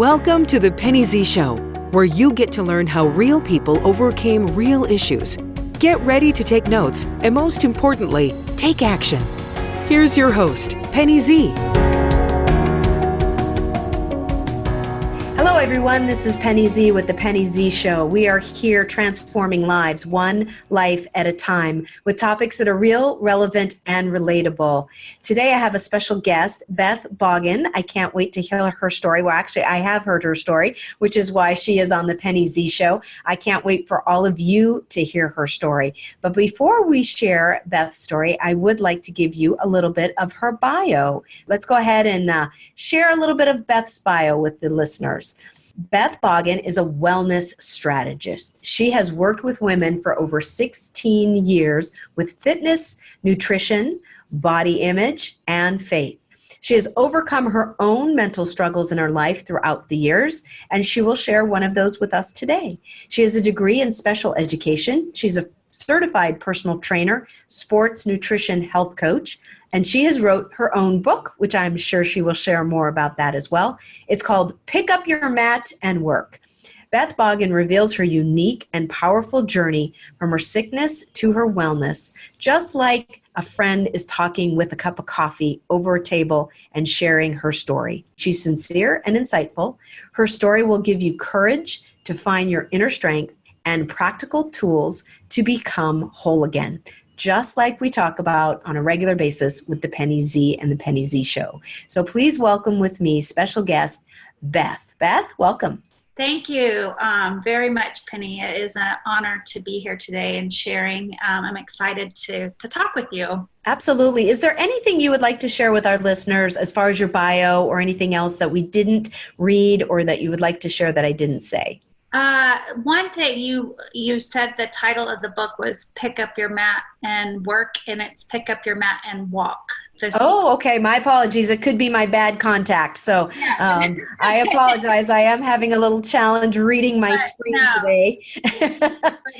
Welcome to the Penny Z Show, where you get to learn how real people overcame real issues. Get ready to take notes and, most importantly, take action. Here's your host, Penny Z. Hello, everyone. This is Penny Z with the Penny Z Show. We are here transforming lives one life at a time with topics that are real, relevant, and relatable. Today, I have a special guest, Beth Baughan. I can't wait to hear her story. Well, actually, I have heard her story, which is why she is on the Penny Z Show. I can't wait for all of you to hear her story. But before we share Beth's story, I would like to give you a little bit of her bio. Let's go ahead and share a little bit of Beth's bio with the listeners. Beth Baughan is a wellness strategist. She has worked with women for over 16 years with fitness, nutrition, body image, and faith. She has overcome her own mental struggles in her life throughout the years, and she will share one of those with us today. She has a degree in special education. She's a certified personal trainer, sports nutrition health coach, and she has wrote her own book, which I'm sure she will share more about that as well. It's called Pick Up Your Mat and Work. Beth Baughan reveals her unique and powerful journey from her sickness to her wellness, just like a friend is talking with a cup of coffee over a table and sharing her story. She's sincere and insightful. Her story will give you courage to find your inner strength and practical tools to become whole again, just like we talk about on a regular basis with the Penny Z and the Penny Z Show. So please welcome with me special guest, Beth. Beth, welcome. Thank you very much, Penny. It is an honor to be here today and sharing. I'm excited to talk with you. Absolutely. Is there anything you would like to share with our listeners as far as your bio or anything else that we didn't read or that you would like to share that I didn't say? One thing you said the title of the book was Pick Up Your Mat and Work, and it's Pick Up Your Mat and Walk. Oh, okay. My apologies. It could be my bad contact. So I apologize. I am having a little challenge reading my screen today.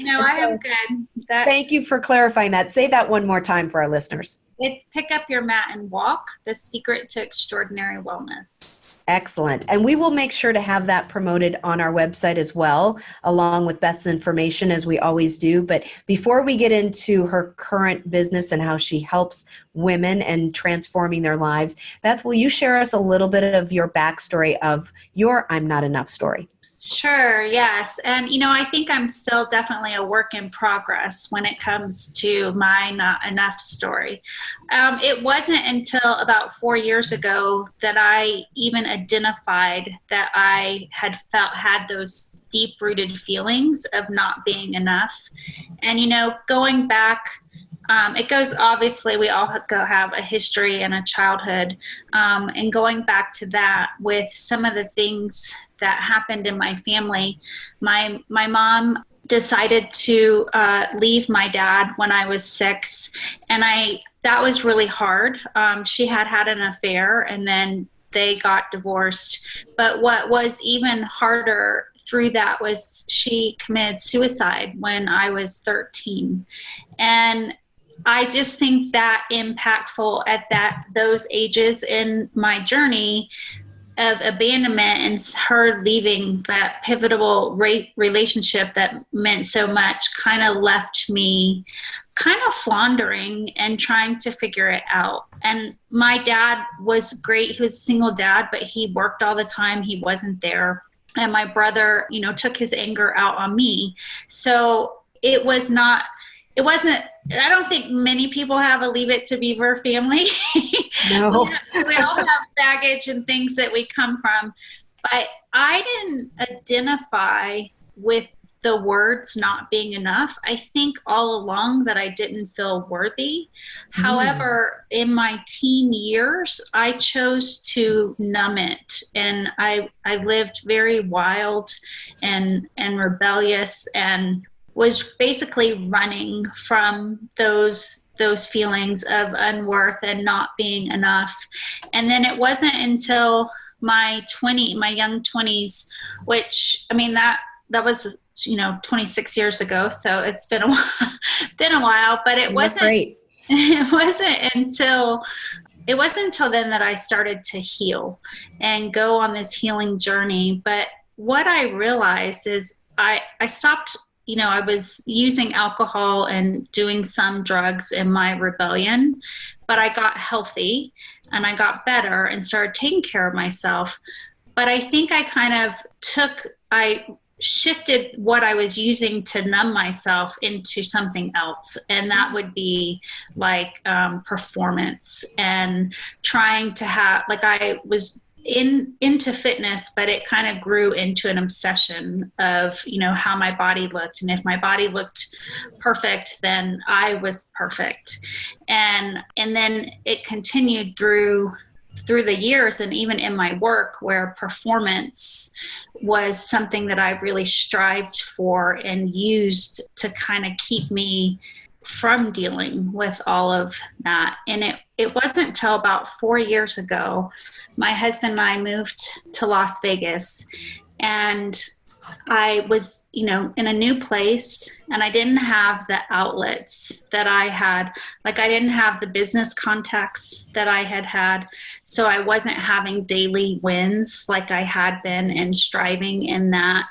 No, I am good. Thank you for clarifying that. Say that one more time for our listeners. It's Pick Up Your Mat and Walk, the secret to extraordinary wellness. Excellent. And we will make sure to have that promoted on our website as well, along with Beth's information, as we always do. But before we get into her current business and how she helps women and transforming their lives, Beth, will you share us a little bit of your backstory of your I'm Not Enough story? Sure, yes. And, I think I'm still definitely a work in progress when it comes to my Not Enough story. It wasn't until about 4 years ago that I even identified that I had those deep-rooted feelings of not being enough. And, going back, it goes, obviously, we all have a history and a childhood. And going back to that with some of the things that happened in my family, my mom decided to leave my dad when I was 6. And that was really hard. She had an affair and then they got divorced. But what was even harder through that was she committed suicide when I was 13. And I just think that impactful at those ages in my journey of abandonment and her leaving that pivotal relationship that meant so much kind of left me kind of floundering and trying to figure it out. And my dad was great. He was a single dad, but he worked all the time. He wasn't there. And my brother, took his anger out on me. So it wasn't, I don't think many people have a Leave It to Beaver family. No. we all have baggage and things that we come from. But I didn't identify with the words not being enough. I think all along that I didn't feel worthy. However, in my teen years, I chose to numb it. And I lived very wild and rebellious and was basically running from those feelings of unworth and not being enough. And then it wasn't until my young 20s, which, that was, 26 years ago. So it's been a while, but it wasn't until it wasn't until then that I started to heal and go on this healing journey. But what I realized is I stopped, I was using alcohol and doing some drugs in my rebellion, but I got healthy and I got better and started taking care of myself. But I think I shifted what I was using to numb myself into something else. And that would be like performance and trying to have, like I was into fitness, but it kind of grew into an obsession of, how my body looked. And if my body looked perfect, then I was perfect. And then it continued through the years, and even in my work, where performance was something that I really strived for and used to kind of keep me from dealing with all of that. And it wasn't until about 4 years ago, my husband and I moved to Las Vegas, and I was, in a new place, and I didn't have the outlets that I had. Like, I didn't have the business contacts that I had. So I wasn't having daily wins like I had been and striving in that.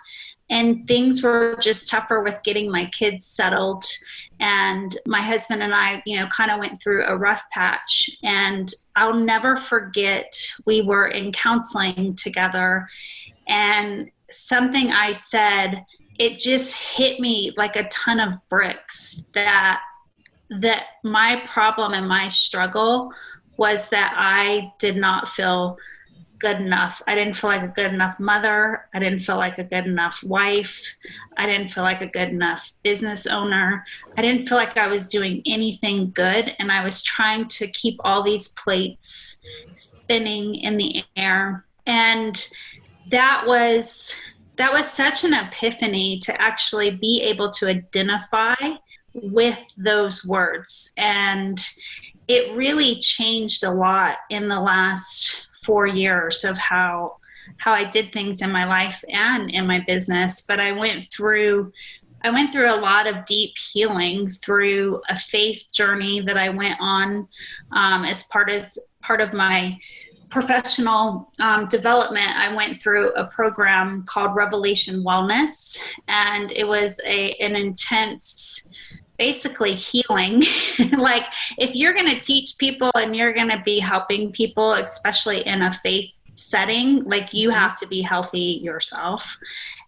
And things were just tougher with getting my kids settled. And my husband and I, kind of went through a rough patch. And I'll never forget, we were in counseling together, and something I said, it just hit me like a ton of bricks that my problem and my struggle was that I did not feel good enough. I didn't feel like a good enough mother. I didn't feel like a good enough wife. I didn't feel like a good enough business owner. I didn't feel like I was doing anything good. And I was trying to keep all these plates spinning in the air. And that was such an epiphany to actually be able to identify with those words. And it really changed a lot in the last 4 years of how I did things in my life and in my business. But I went through a lot of deep healing through a faith journey that I went on as part of my professional development. I went through a program called Revelation Wellness, and it was an intense, basically healing. Like, if you're going to teach people and you're going to be helping people, especially in a faith setting, like, you have to be healthy yourself.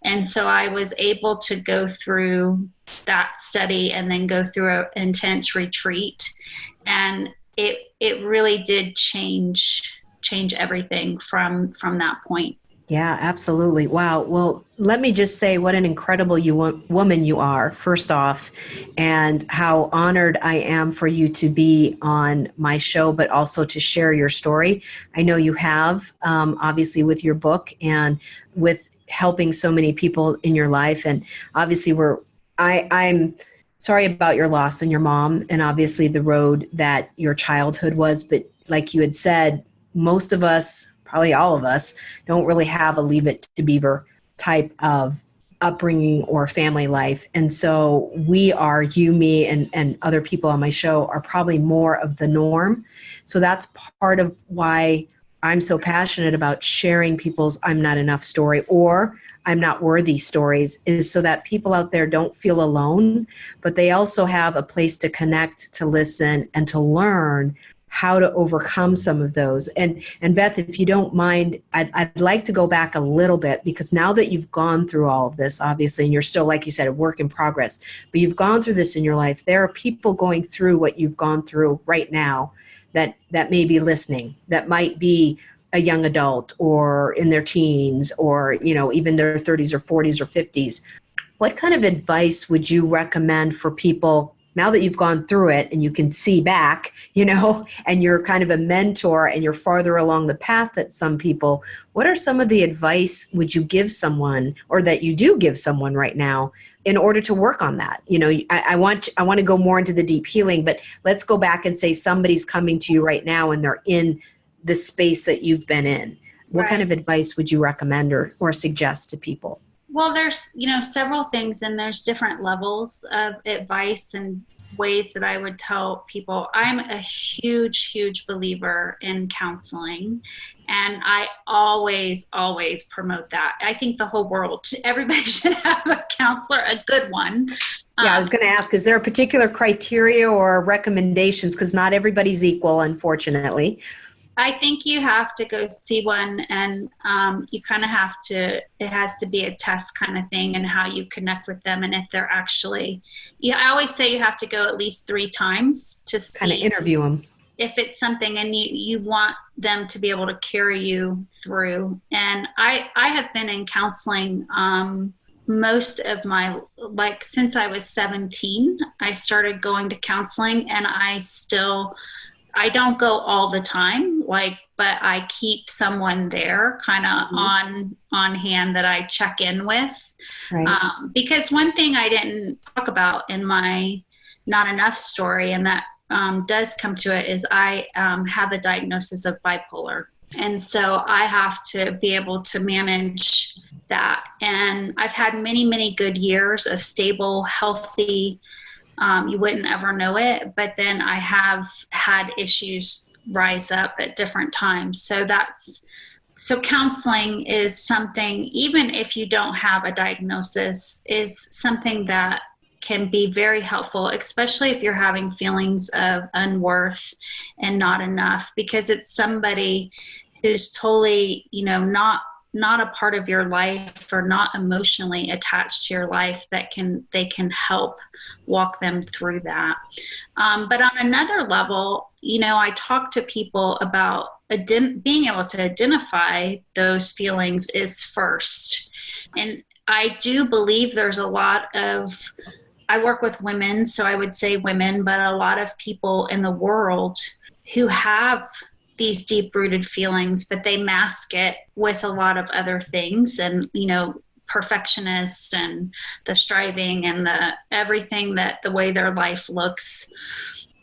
And so I was able to go through that study and then go through an intense retreat, and it really did change everything from that point. Yeah, absolutely. Wow. Well, let me just say what an incredible woman you are, first off, and how honored I am for you to be on my show, but also to share your story. I know you have, obviously, with your book and with helping so many people in your life. And obviously, I'm sorry about your loss and your mom, and obviously the road that your childhood was. But like you had said, most of us, probably all of us, don't really have a Leave It to Beaver type of upbringing or family life. And so you, me, and other people on my show are probably more of the norm. So that's part of why I'm so passionate about sharing people's I'm not enough story or I'm not worthy stories, is so that people out there don't feel alone, but they also have a place to connect, to listen, and to learn how to overcome some of those. And Beth, if you don't mind, I'd like to go back a little bit, because now that you've gone through all of this, obviously, and you're still, like you said, a work in progress, but you've gone through this in your life. There are people going through what you've gone through right now that may be listening, that might be a young adult or in their teens or, even their 30s or 40s or 50s. What kind of advice would you recommend for people now that you've gone through it and you can see back, and you're kind of a mentor and you're farther along the path than some people? What are some of the advice would you give someone, or that you do give someone right now, in order to work on that? I want to go more into the deep healing, but let's go back and say somebody's coming to you right now and they're in the space that you've been in. What kind of advice would you recommend or suggest to people? Well, there's, several things, and there's different levels of advice and ways that I would tell people, I'm a huge, huge believer in counseling. And I always, always promote that. I think the whole world, everybody should have a counselor, a good one. Yeah, I was going to ask, is there a particular criteria or recommendations? Because not everybody's equal, unfortunately. I think you have to go see one, and you kind of have to, it has to be a test kind of thing, and how you connect with them. And if they're actually, I always say you have to go at least 3 times to see. Kind of interview them. If it's something and you want them to be able to carry you through. And I have been in counseling most of my, like since I was 17, I started going to counseling, and I don't go all the time, but I keep someone there kind of on hand that I check in with. Right. Because one thing I didn't talk about in my Not Enough story, and that does come to it, is I have the diagnosis of bipolar. And so I have to be able to manage that. And I've had many, many good years of stable, healthy, you wouldn't ever know it, but then I have had issues rise up at different times. So counseling is something, even if you don't have a diagnosis, is something that can be very helpful, especially if you're having feelings of unworth and not enough, because it's somebody who's totally, not a part of your life or not emotionally attached to your life, that they can help walk them through that. But on another level, I talk to people about being able to identify those feelings is first. And I do believe there's a lot of, I work with women, so I would say women, but a lot of people in the world who have these deep-rooted feelings, but they mask it with a lot of other things, and perfectionist and the striving and the everything, that the way their life looks.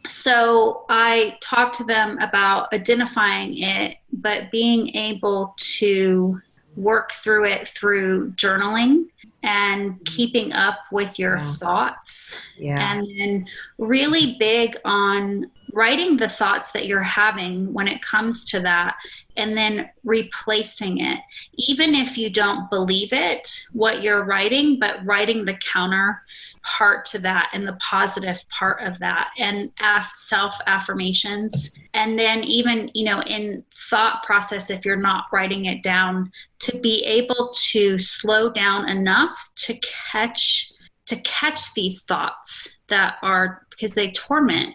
So I talk to them about identifying it, but being able to work through it through journaling and keeping up with your thoughts. Yeah. And then really big on writing the thoughts that you're having when it comes to that, and then replacing it. Even if you don't believe it, what you're writing, but writing the counter part to that and the positive part of that, and self-affirmations. And then even, in thought process, if you're not writing it down, to be able to slow down enough to catch these thoughts that are, because they torment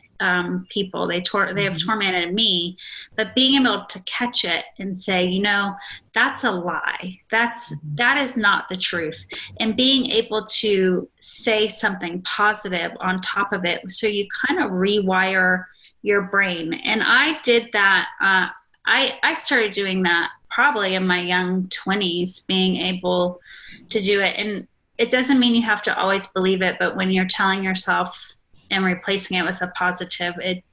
people. They have tormented me, but being able to catch it and say, that's a lie. That is not the truth. And being able to say something positive on top of it, so you kind of rewire your brain. And I did that. I started doing that probably in my young 20s, being able to do it. And it doesn't mean you have to always believe it, but when you're telling yourself and replacing it with a positive, it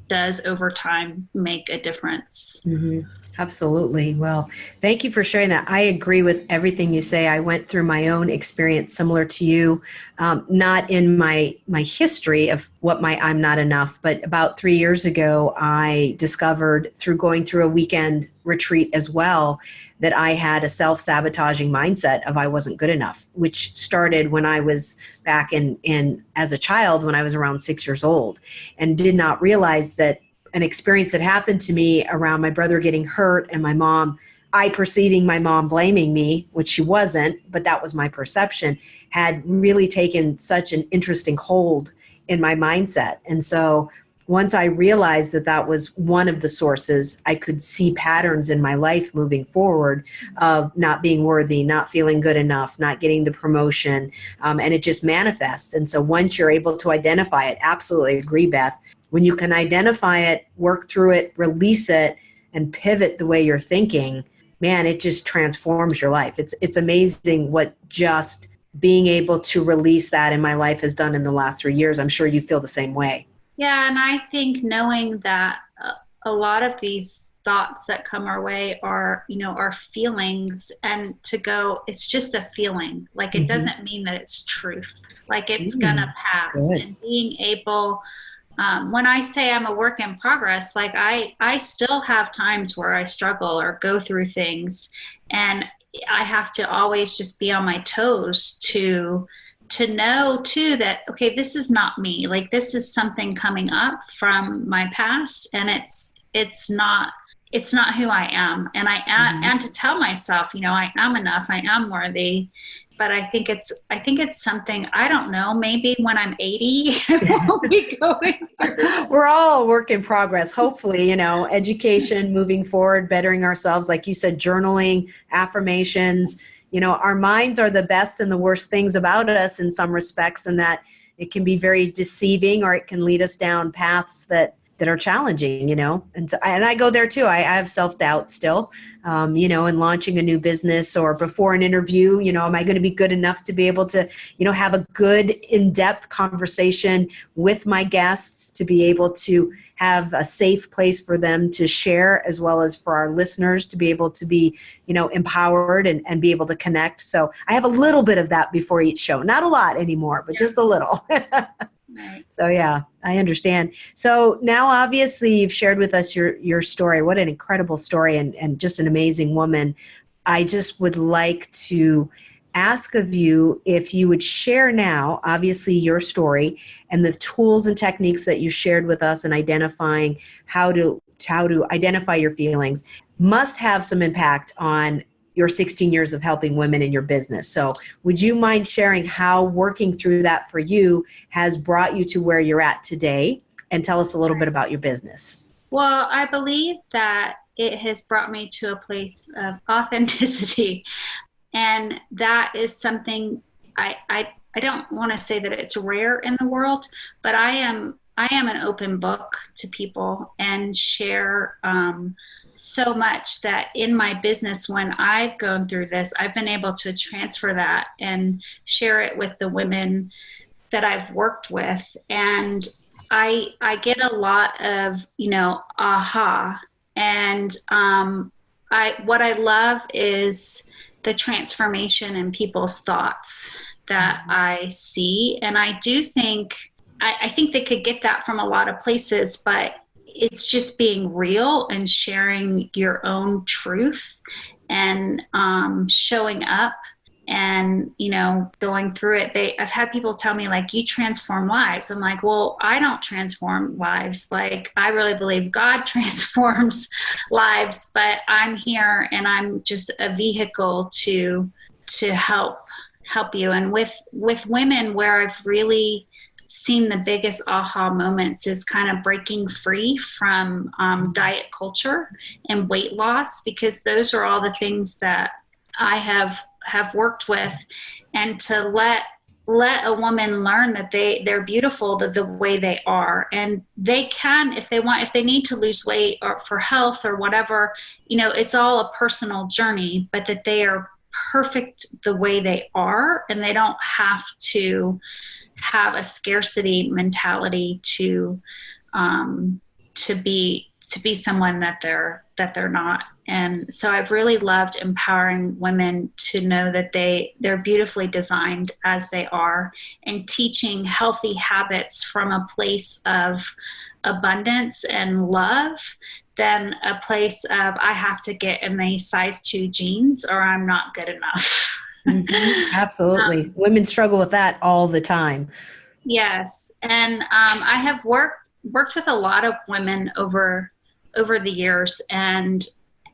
does over time make a difference. Mm-hmm. Absolutely. Well, thank you for sharing that. I agree with everything you say. I went through my own experience similar to you, not in my history of what I'm not enough, but about 3 years ago, I discovered through going through a weekend retreat as well, that I had a self-sabotaging mindset of I wasn't good enough, which started when I was back in as a child, when I was around 6 years old, and did not realize that an experience that happened to me around my brother getting hurt and my mom, I perceiving my mom blaming me, which she wasn't, but that was my perception, had really taken such an interesting hold in my mindset. And so once I realized that that was one of the sources, I could see patterns in my life moving forward of not being worthy, not feeling good enough, not getting the promotion, and it just manifests. And so once you're able to identify it, absolutely agree, Beth, when you can identify it, work through it, release it, and pivot the way you're thinking, man, it just transforms your life. It's amazing what just being able to release that in my life has done in the last 3 years. I'm sure you feel the same way. Yeah, and I think knowing that a lot of these thoughts that come our way are, our feelings, and to go, it's just a feeling. Like, it doesn't mean that it's truth. Like, it's gonna pass. Good. And being able, when I say I'm a work in progress, like I still have times where I struggle or go through things, and I have to always just be on my toes to know too that, okay, this is not me. Like, this is something coming up from my past, and it's not who I am. And and to tell myself, I am enough, I am worthy. But I think it's something, I don't know, maybe when I'm 80, we'll be going through. We're all a work in progress, hopefully, education, moving forward, bettering ourselves. Like you said, journaling, affirmations, our minds are the best and the worst things about us in some respects, and that it can be very deceiving, or it can lead us down paths that are challenging, and I go there too. I have self-doubt still, in launching a new business or before an interview, am I going to be good enough to be able to, have a good in-depth conversation with my guests, to be able to have a safe place for them to share, as well as for our listeners to be able to be, empowered and be able to connect. So I have a little bit of that before each show, not a lot anymore, but just a little. Right. So yeah, I understand. So now obviously you've shared with us your story. What an incredible story, and just an amazing woman. I just would like to ask of you if you would share now, obviously, your story and the tools and techniques that you shared with us in identifying how to identify your feelings must have some impact on your 16 years of helping women in your business. So would you mind sharing how working through that for you has brought you to where you're at today, and tell us a little bit about your business? Well, I believe that it has brought me to a place of authenticity. And that is something I don't want to say that it's rare in the world, but I am an open book to people, and share so much that in my business, when I've gone through this, I've been able to transfer that and share it with the women that I've worked with. And I get a lot of, aha. And what I love is the transformation in people's thoughts that I see. And I do think, I think they could get that from a lot of places, but it's just being real and sharing your own truth, and showing up and, going through it. I've had people tell me, like, you transform lives. I'm like, well, I don't transform lives. Like, I really believe God transforms lives, but I'm here and I'm just a vehicle to help you. And with women, where I've really seen the biggest aha moments is kind of breaking free from diet culture and weight loss, because those are all the things that I have worked with. And to let a woman learn that they're beautiful the way they are, and they can, if they need to lose weight or for health or whatever, it's all a personal journey, but that they are perfect the way they are, and they don't have to have a scarcity mentality to be someone that they're not. And so I've really loved empowering women to know that they're beautifully designed as they are, and teaching healthy habits from a place of abundance and love than a place of, I have to get in the size 2 jeans or I'm not good enough. Mm-hmm. Absolutely. Women struggle with that all the time. Yes. And I have worked with a lot of women over the years. And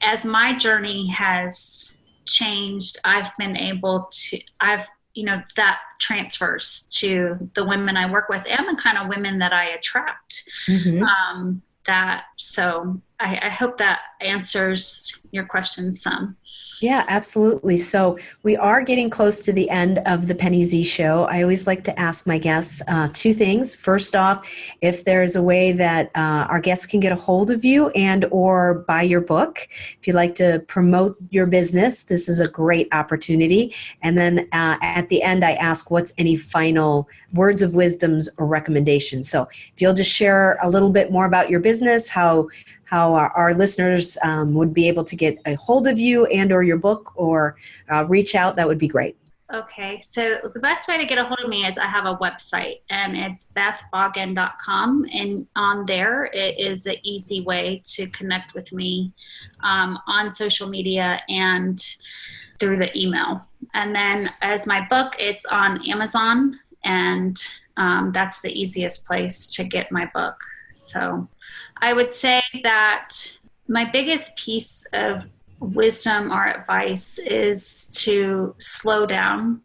as my journey has changed, I've been able to, that transfers to the women I work with and the kind of women that I attract. Mm-hmm. So I hope that answers your question some. Yeah, absolutely. So we are getting close to the end of the Penny Z Show. I always like to ask my guests 2 things. First off, if there's a way that our guests can get a hold of you and or buy your book. If you'd like to promote your business, this is a great opportunity. And then at the end, I ask what's any final words of wisdoms or recommendations. So if you'll just share a little bit more about your business, how how our listeners would be able to get a hold of you and or your book or reach out, that would be great. Okay, so the best way to get a hold of me is I have a website, and it's bethbaughan.com, and on there it is an easy way to connect with me on social media and through the email. And then as my book, it's on Amazon, and that's the easiest place to get my book. So I would say that my biggest piece of wisdom or advice is to slow down.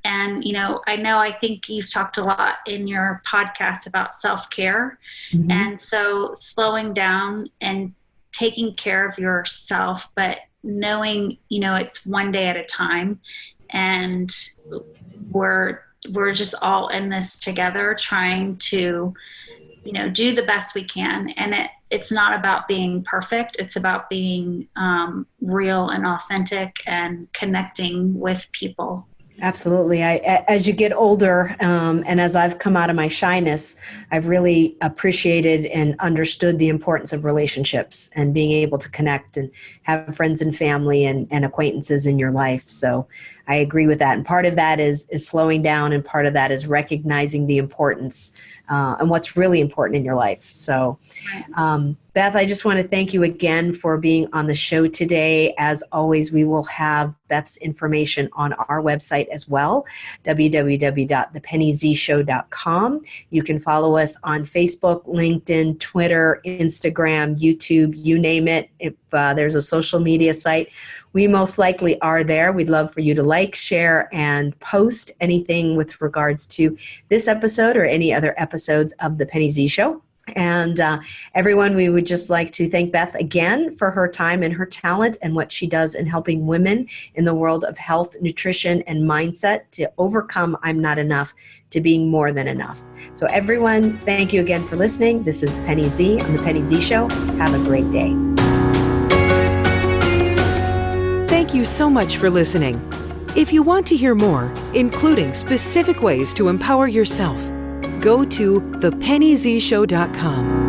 And, I think you've talked a lot in your podcast about self-care. Mm-hmm. And so slowing down and taking care of yourself, but knowing, it's one day at a time, and we're just all in this together, trying to, do the best we can. And it's not about being perfect. It's about being real and authentic and connecting with people. Absolutely. As you get older, and as I've come out of my shyness, I've really appreciated and understood the importance of relationships and being able to connect and have friends and family and acquaintances in your life. So I agree with that. And part of that is slowing down, and part of that is recognizing the importance and what's really important in your life. So, Beth, I just want to thank you again for being on the show today. As always, we will have Beth's information on our website as well, www.thepennyzshow.com. You can follow us on Facebook, LinkedIn, Twitter, Instagram, YouTube, you name it. If there's a social media site, we most likely are there. We'd love for you to like, share, and post anything with regards to this episode or any other episodes of The Penny Z Show. And everyone, we would just like to thank Beth again for her time and her talent and what she does in helping women in the world of health, nutrition, and mindset to overcome I'm not enough to being more than enough. So everyone, thank you again for listening. This is Penny Z on The Penny Z Show. Have a great day. Thank you so much for listening. If you want to hear more, including specific ways to empower yourself, go to thepennyzshow.com.